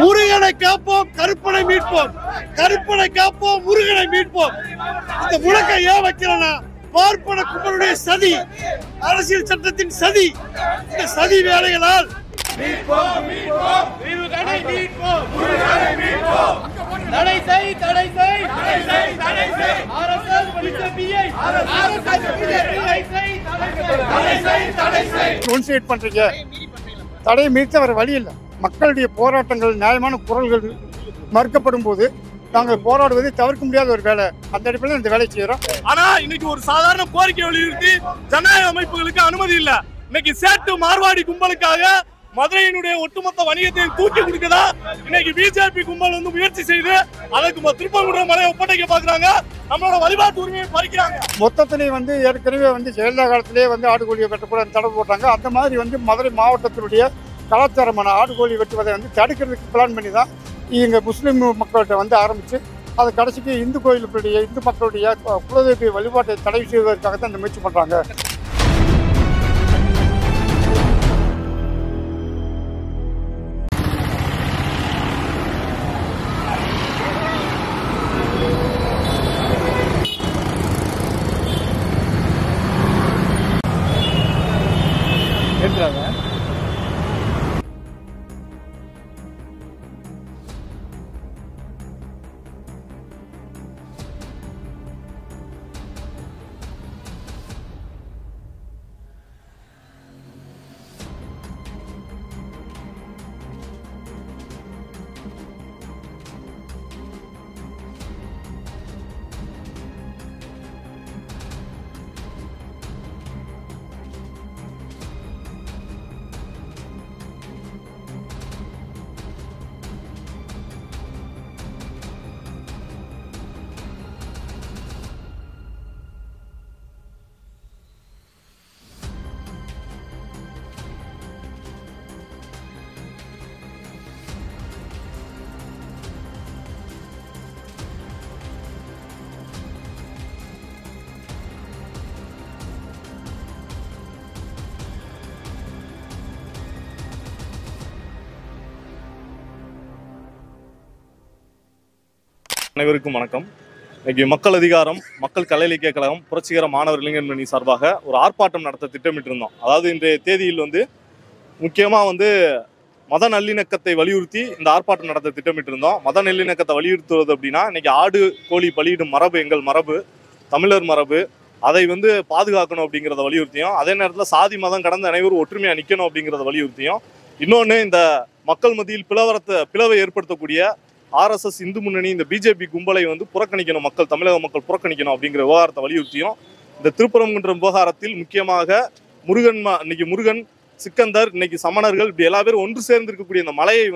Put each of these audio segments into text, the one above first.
முருகனை காப்போம், கருப்பனை மீட்போம். கருப்பனை காப்போம், முருகனை மீட்போம். இந்த முழக்கம் ஏன் வைக்கிறேன்னா, பார்ப்பன கும்பலுடைய சதி, அரசியல் சட்டத்தின் சதி, இந்த சதி வேலைகளால் பண்றீங்க. தடையை மீட்க வர வழி இல்லை. மக்களுடைய போராட்டங்கள், நியாயமான குரல்கள் மறுக்கப்படும் போது நாங்கள் போராடுவதை தவிர்க்க முடியாத ஒரு வேலை. அந்த அடிப்படையில் இந்த வேலையை செய்யறோம். ஆனா இன்னைக்கு ஒரு சாதாரண கோரிக்கை வலியுறுத்தி ஜனநாயக அமைப்புகளுக்கு அனுமதி இல்ல. இன்னைக்கு சேட்டு மார்வாடி கும்பலுக்காக மதுரையினுடைய ஒட்டுமொத்த வணிகத்தையும் தூக்கி கொடுக்கதா இன்னைக்கு பிஜேபி கும்பல் வந்து முயற்சி செய்து அதற்கு திருப்பங்குன்றம் மலையை ஒப்படைக்க பாக்குறாங்க. நம்மளோட வழிபாட்டு உரிமையை பறிக்கிறாங்க. மொத்தத்திலேயே ஏற்கனவே ஜெயலலிதா காலத்திலேயே ஆடுகோழியை வெட்டக்கூட தடை போட்டாங்க. அந்த மாதிரி மதுரை மாவட்டத்தினுடைய கலாச்சாரமான ஆடுகோழி வெட்டுவதை தடுக்கிறதுக்கு பிளான் பண்ணி தான் இங்கே முஸ்லீம் மக்கள்கிட்ட ஆரம்பித்து அது கடைசிக்கு இந்து கோயிலுடைய இந்து மக்களுடைய குலதெய்வ வழிபாட்டை தடை செய்வதற்காக தான் இந்த முயற்சி பண்ணுறாங்க. அனைவருக்கும் வணக்கம். இன்னைக்கு மக்கள் அதிகாரம், மக்கள் கலை இலக்கிய கழகம், புரட்சிகர மாணவர் இளைஞர் அணி சார்பாக ஒரு ஆர்ப்பாட்டம் நடத்த திட்டமிட்டு இருந்தோம். அதாவது இன்றைய தேதியில் முக்கியமாக மத நல்லிணக்கத்தை வலியுறுத்தி இந்த ஆர்ப்பாட்டம் நடத்த திட்டமிட்டு இருந்தோம். மத நல்லிணக்கத்தை வலியுறுத்துவது அப்படின்னா இன்னைக்கு ஆடு கோழி பலியிடும் மரபு எங்கள் மரபு, தமிழர் மரபு, அதை பாதுகாக்கணும் அப்படிங்கிறத வலியுறுத்தியும், அதே நேரத்தில் சாதி மதம் கடந்த அனைவரும் ஒற்றுமையாக நிற்கணும் அப்படிங்கிறத வலியுறுத்தியும், இன்னொன்று இந்த மக்கள் மத்தியில் பிளவை ஏற்படுத்தக்கூடிய RSS இந்து முன்னணி இந்த பிஜேபி கும்பலை புறக்கணிக்கணும், தமிழக மக்கள் புறக்கணிக்கணும் அப்படிங்கிற விவகாரத்தை வலியுறுத்தியும், இந்த திருப்பரங்குன்றம் விவகாரத்தில் முக்கியமாக இன்னைக்கு முருகன், சிக்கந்தர், இன்னைக்கு சமணர்கள், இப்படி எல்லா பேரும் ஒன்று சேர்ந்து இருக்கக்கூடிய இந்த மலையை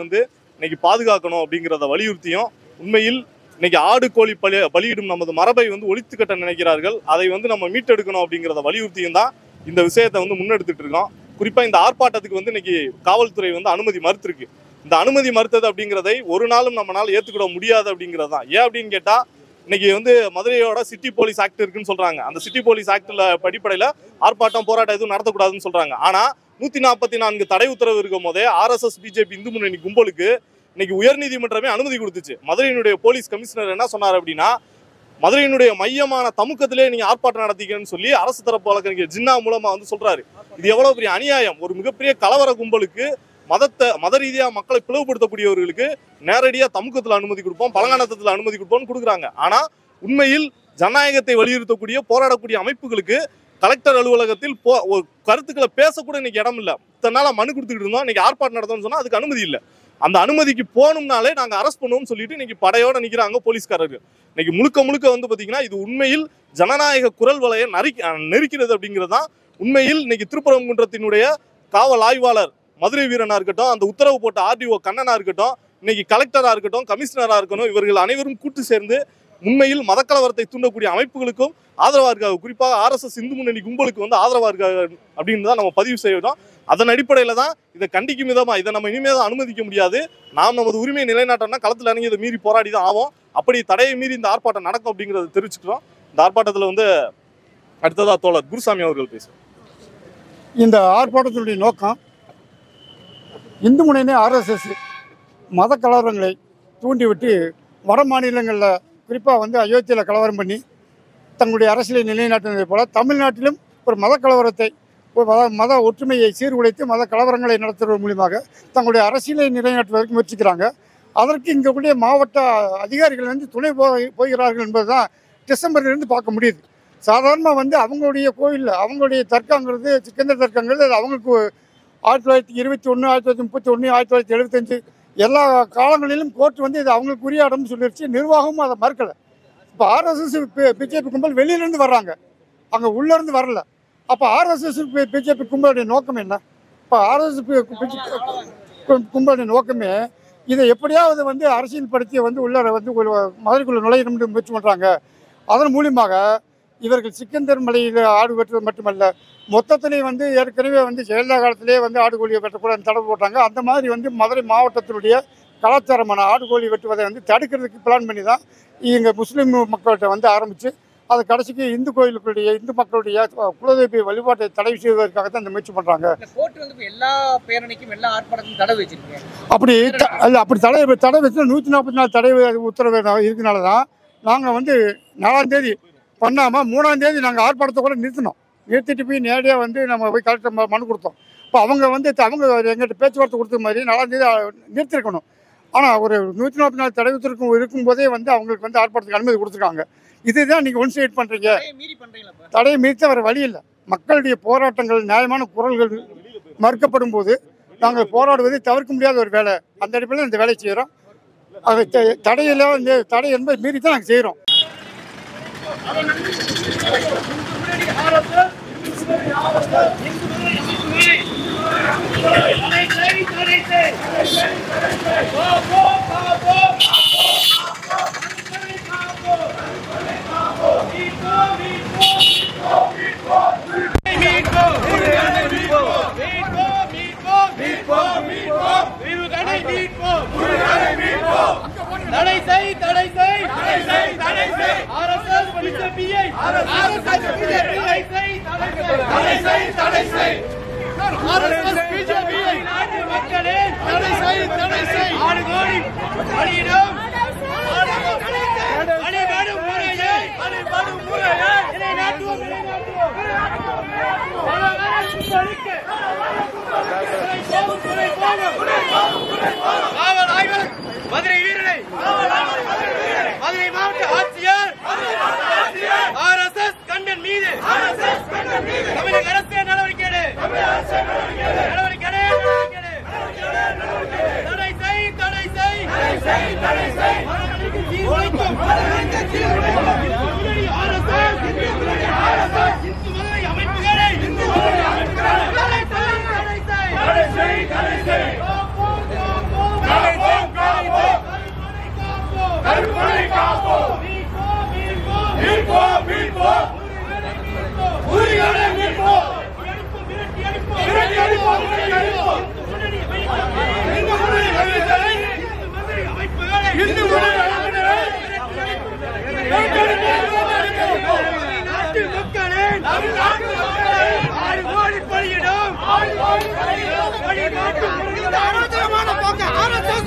இன்னைக்கு பாதுகாக்கணும் அப்படிங்கிறத வலியுறுத்தியும், உண்மையில் இன்னைக்கு ஆடு கோழி பலியிடும் நமது மரபை ஒழித்து கட்ட நினைக்கிறார்கள், அதை நம்ம மீட்டெடுக்கணும் அப்படிங்கிறத வலியுறுத்தியும் தான் இந்த விஷயத்தை முன்னெடுத்துட்டு இருக்கோம். குறிப்பாக இந்த ஆர்ப்பாட்டத்துக்கு இன்னைக்கு காவல்துறை அனுமதி மறுத்திருக்கு. இந்த அனுமதி மறுத்தது அப்படிங்கிறதை ஒரு நாளும் நம்மளால ஏற்றுக்கிட முடியாது அப்படிங்கிறது தான். ஏன் அப்படின்னு கேட்டால் இன்னைக்கு மதுரையோட சிட்டி போலீஸ் ஆக்ட் இருக்குன்னு சொல்றாங்க. அந்த சிட்டி போலீஸ் ஆக்ட்ல அடிப்படையில் ஆர்ப்பாட்டம் போராட்டம் எதுவும் நடத்தக்கூடாதுன்னு சொல்றாங்க. ஆனால் 144 தடை உத்தரவு இருக்கும் போதே RSS பிஜேபி இந்து முன்னணி கும்பலுக்கு இன்னைக்கு உயர்நீதிமன்றமே அனுமதி கொடுத்துச்சு. மதுரையினுடைய போலீஸ் கமிஷனர் என்ன சொன்னார் அப்படின்னா, மதுரையினுடைய மையமான தமுக்கத்திலே நீங்க ஆர்ப்பாட்டம் நடத்திக்கன்னு சொல்லி அரசு தரப்பு வழக்கறிஞர் ஜின்னா மூலமா சொல்றாரு. இது எவ்வளவு பெரிய அநியாயம்! ஒரு மிகப்பெரிய கலவர கும்பலுக்கு மத ரீதியா மக்களை பிளவுபடுத்தக்கூடியவர்களுக்கு நேரடியா தமுக்கத்துல அனுமதி கொடுப்போம், பழங்கானத்துல அனுமதி கொடுப்போம்னு கொடுக்குறாங்க. ஆனா உண்மையில் ஜனநாயகத்தை வலியுறுத்தக்கூடிய போராடக்கூடிய அமைப்புகளுக்கு கலெக்டர் அலுவலகத்தில் கருத்துக்களை பேசக்கூட இன்னைக்கு இடம் இல்லை. இத்தனை நாளா மனு கொடுத்துக்கிட்டு இருந்தோம், இன்னைக்கு ஆர்ப்பாட்டம் நடத்தணும்னு சொன்னா அதுக்கு அனுமதி இல்லை. அந்த அனுமதிக்கு போகணும்னாலே நாங்க அரெஸ்ட் பண்ணுவோம்னு சொல்லிட்டு இன்னைக்கு படையோட நிக்கிறாங்க போலீஸ்காரர்கள். இன்னைக்கு முழுக்க பாத்தீங்கன்னா இது உண்மையில் ஜனநாயக குரல் வலையை நெருக்கிறது அப்படிங்கிறது தான் உண்மையில் இன்னைக்கு திருப்பரங்குன்றத்தினுடைய காவல் ஆய்வாளர் மதுரை வீரனா இருக்கட்டும், அந்த உத்தரவு போட்ட RDO கண்ணனா இருக்கட்டும், இன்னைக்கு கலெக்டரா இருக்கட்டும், கமிஷனரா இருக்கட்டும், இவர்கள் அனைவரும் கூட்டு சேர்ந்து உண்மையில் மதக்கலவரத்தை தூண்டக்கூடிய அமைப்புகளுக்கும் ஆதரவா இருக்காங்க. குறிப்பாக RSS இந்து முன்னணி கும்பலுக்கு ஆதரவா இருக்காங்க அப்படின்னு தான் நம்ம பதிவு செய்யறோம். அதன் அடிப்படையில் தான் இதை கண்டிக்கும் விதமாக இதை நம்ம இனிமேல் தான் அனுமதிக்க முடியாது. நாம் நமது உரிமையை நிலைநாட்டோம்னா களத்தில் இறங்கி இதை மீறி போராடி தான் ஆகும். அப்படி தடையை மீறி இந்த ஆர்ப்பாட்டம் நடக்கும் அப்படிங்கிறத தெரிவிச்சுக்கிறோம். இந்த ஆர்ப்பாட்டத்தில் வந்து அடுத்ததாக தோழர் குருசாமி அவர்கள் பேசுவோம். இந்த ஆர்ப்பாட்டத்தினுடைய நோக்கம் இந்து முன்னணி RSS மத கலவரங்களை தூண்டிவிட்டு வட மாநிலங்களில் குறிப்பாக வந்து அயோத்தியில் கலவரம் பண்ணி தங்களுடைய அரசியலை நிலைநாட்டினதை போல தமிழ்நாட்டிலும் ஒரு மத கலவரத்தை மத ஒற்றுமையை சீர்குலைத்து மத கலவரங்களை நடத்துவதன் மூலியமாக தங்களுடைய அரசியலை நிலைநாட்டுவதற்கு முயற்சிக்கிறாங்க. அதற்கு இங்கே கூடிய மாவட்ட அதிகாரிகள் வந்து துணை போகிறார்கள் என்பது தான் டிசம்பர்லேருந்து பார்க்க முடியுது. சாதாரணமாக வந்து அவங்களுடைய கோயிலில் அவங்களுடைய தர்க்கங்கிறது சிக்கந்தர் தர்க்கங்கிறது அது அவங்களுக்கு 1921 1931 1975 எல்லா காலங்களிலும் கோர்ட் வந்து இது அவங்களுக்கு உரிய இடம்னு சொல்லிடுச்சு. நிர்வாகமும் அதை மறுக்கலை. இப்போ RSS பிஜேபி கும்பல் வெளியிலேருந்து வர்றாங்க, அங்கே உள்ளேருந்து வரல. அப்போ RSS பிஜேபி கும்பலுடைய நோக்கம் என்ன? இப்போ RSS கும்பலுடைய நோக்கமே இதை எப்படியாவது வந்து அரசியல் படுத்தி வந்து உள்ளார வந்து மதுரைக்குள்ளே நுழையணும்னு முயற்சி பண்ணுறாங்க. அதன் மூலியமாக இவர்கள் சிக்கந்தர் மலையில் ஆடு வெட்டுறது மட்டுமல்ல, மொத்தத்திலேயே வந்து ஏற்கனவே வந்து ஜெயலலிதா காலத்திலே வந்து ஆடுகோழியை வெட்டக்கூடாது தடை போட்டாங்க. அந்த மாதிரி வந்து மதுரை மாவட்டத்தினுடைய கலாச்சாரமான ஆடுகோழி வெட்டுவதை வந்து தடுக்கிறதுக்கு பிளான் பண்ணி தான் இங்கே முஸ்லீம் மக்கள்கிட்ட வந்து ஆரம்பித்து அது கடைசிக்கு இந்து கோயிலுக்குடைய இந்து மக்களுடைய குலதெய்வ வழிபாட்டை தடை செய்வதற்காக தான் இந்த முயற்சி பண்ணுறாங்க. எல்லா பேரணிக்கும் எல்லா ஆர்ப்பாட்டத்துக்கும் தடை வச்சிருக்கேன். அப்படி இல்லை, அப்படி தடை வச்சு 144 தடை உத்தரவு இருக்கிறனால தான் நாங்கள் வந்து 4ஆம் தேதி பண்ணாமல் 3ஆம் தேதி நாங்கள் ஆர்ப்பாட்டத்தை கூட நிறுத்திட்டு போய் நேரடியாக வந்து நம்ம போய் கலெக்டர் மனு கொடுத்தோம். இப்போ அவங்க வந்து எங்கிட்ட பேச்சுவார்த்தை கொடுத்த மாதிரி 4ஆம் தேதி நிறுத்திருக்கணும். ஆனால் ஒரு 144 தடை உத்தரவு இருக்கும்போதே வந்து அவங்களுக்கு வந்து ஆர்ப்பாட்டத்துக்கு அனுமதி கொடுத்துருக்காங்க. இதுதான் நீங்கள் ஒன் சைட் பண்ணுறீங்க. தடையை மீறித்த வேறு வழி இல்லை. மக்களுடைய போராட்டங்கள் நியாயமான குரல்கள் மறுக்கப்படும் போது நாங்கள் போராடுவதை தவிர்க்க முடியாத ஒரு வேலை. அந்த அடிப்படையில் இந்த வேலையை செய்கிறோம். அது தடையில் இந்த தடை என்பதை மீறி தான் நாங்கள் செய்கிறோம். மதுரை வீரனை மதுரை மாவட்ட ஆட்சியர் RSS கண்டன் மீது தமிழக அரசு நடவடிக்கை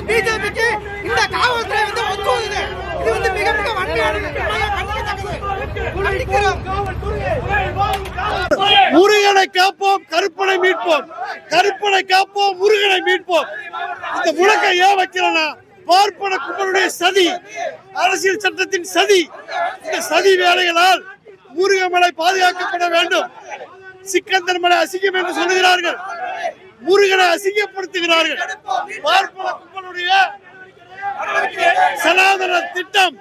பிஜேபிக்கு இந்த காவல்துறை வந்து ஒத்துழைக்குது. இது வந்து மிக மிக வன்மையானது. முருகனை காப்போம், கருப்பனை மீட்போம், கருப்பனை காப்போம், முருகனை மீட்போம். இந்த முழக்கை ஏன் வைக்கிறோம்னா பார்ப்பன கும்பலுடைய சதி, அரசியல் சட்டத்தின் சதி. இந்த சதி வேலைகளால் முருகமலை பாதுகாக்கப்பட வேண்டும். சிக்கந்தர் மலை அசிங்கம் என்று சொல்லுகிறார்கள், முருகனை அசிங்கப்படுத்துகிறார்கள். பார்ப்பன கும்பலுடைய சனாதன திட்டம்,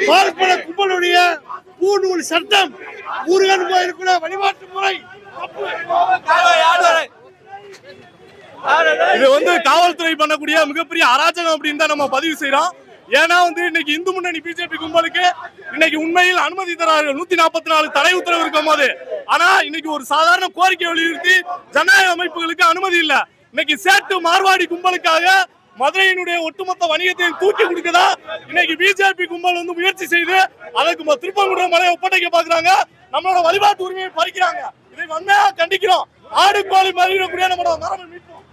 பார்ப்பன கும்பலுடைய பூநூல் சட்டம், முருகன் கோயிலுக்குள்ள வழிபாட்டு முறை இது வந்து காவல்துறை பண்ணக்கூடிய மிகப்பெரிய அராஜகம் அப்படின்னு தான் நம்ம பதிவு செய்யறோம். ஏன்னா வந்து இன்னைக்கு இந்து முன்னணி பிஜேபி கும்பலுக்கு இன்னைக்கு உண்மையில் அனுமதி தரார்கள். 144 தடை உத்தரவு இருக்கும் போது ஆனா இன்னைக்கு ஒரு சாதாரண கோரிக்கை வலியுறுத்தி ஜனநாயக அமைப்புகளுக்கு அனுமதி இல்ல. இன்னைக்கு சேட்டு மார்வாடி கும்பலுக்காக மதுரையினுடைய ஒட்டுமொத்த வணிகத்தையும் தூக்கி கொடுக்கதா இன்னைக்கு பிஜேபி கும்பல் வந்து முயற்சி செய்து அதுக்கு திருப்பங்குன்றம் மலையை ஒப்படைக்க பாக்குறாங்க. நம்மளோட வழிபாட்டு உரிமையை பறிக்கிறாங்க. இதை வன்மையா கண்டிக்கிறோம். ஆடு கோழி மறியக்கூடிய நம்மளோட மரபை மீட்போம்.